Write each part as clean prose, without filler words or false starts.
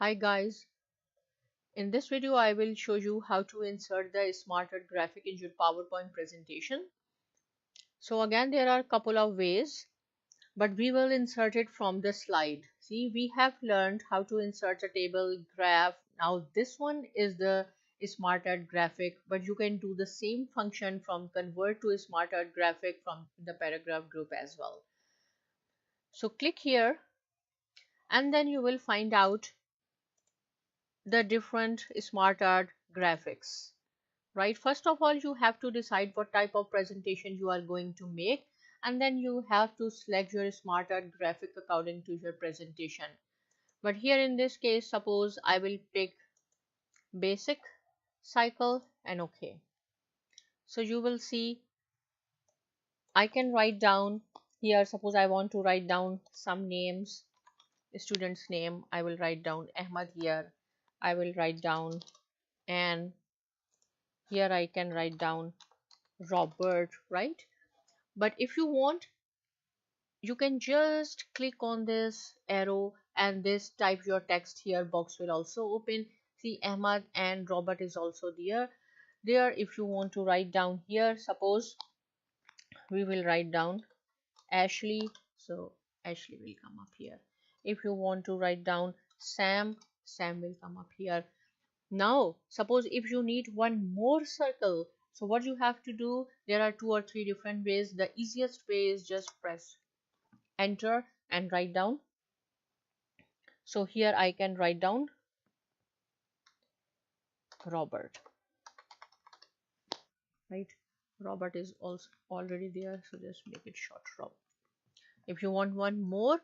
Hi guys, in this video I will show you how to insert the smarter graphic in your PowerPoint presentation. So again there are a couple of ways, but we will insert it from the slide. See, we have learned how to insert a table, graph. Now this one is the smart art graphic, but you can do the same function from convert to smart art graphic from the paragraph group as well. So click here and then you will find out the different smart art graphics. Right, first of all you have to decide what type of presentation you are going to make, and then you have to select your smart art graphic according to your presentation. But here in this case, suppose I will pick basic cycle and okay. So you will see I can write down here, suppose I want to write down some names, student's name. I will write down Ahmad here. I will write down, and here I can write down Robert, right? But if you want, you can just click on this arrow and this type your text here. Box will also open. See, Ahmad and Robert is also there. If you want to write down here, suppose we will write down Ashley, so Ashley will come up here. If you want to write down Sam, Sam will come up here. Now suppose if you need one more circle, so what you have to do, there are 2 or 3 different ways. The easiest way is just press enter and write down. So here I can write down Robert, right? Robert is also already there, so just make it short Rob. If you want one more,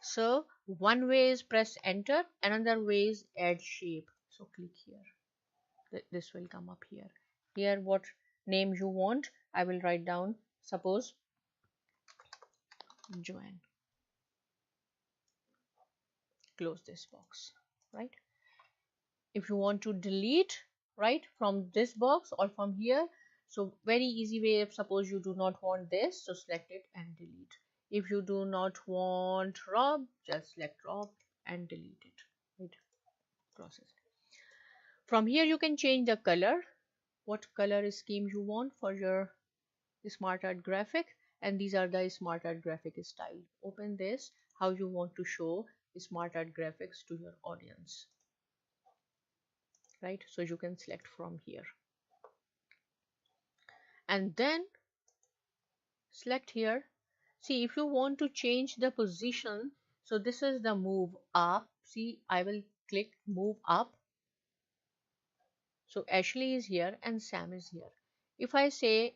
so one way is press enter, another way is add shape. So click here, this will come up here. Here what name you want, I will write down, suppose Joanne. Close this box, right? If you want to delete, right, from this box or from here, so very easy way. If suppose you do not want this, so select it and delete. If you do not want Rob, just select Rob and delete it, right? Process. From here you can change the color, what color scheme you want for your smart art graphic, and these are the smart art graphic style. Open this, how you want to show smart art graphics to your audience, right? So you can select from here and then select here. See, if you want to change the position, so this is the move up. See, I will click move up, so Ashley is here and Sam is here. If I say,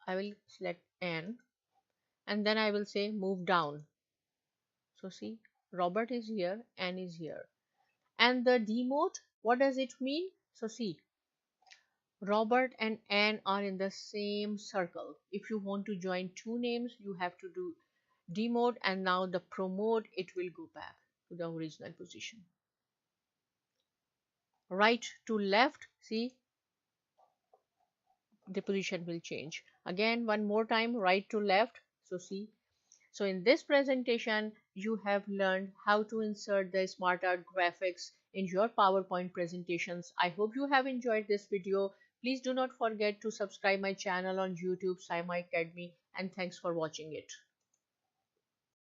I will select N and then I will say move down, so see, Robert is here, N is here. And the demote, what does it mean? So see, Robert and Anne are in the same circle. If you want to join 2 names, you have to do demote, and now the promote, it will go back to the original position. Right to left, see, the position will change. Again, one more time, right to left, so see. So in this presentation, you have learned how to insert the smart art graphics in your PowerPoint presentations. I hope you have enjoyed this video. Please do not forget to subscribe my channel on YouTube, Sci-Mi Academy, and thanks for watching it.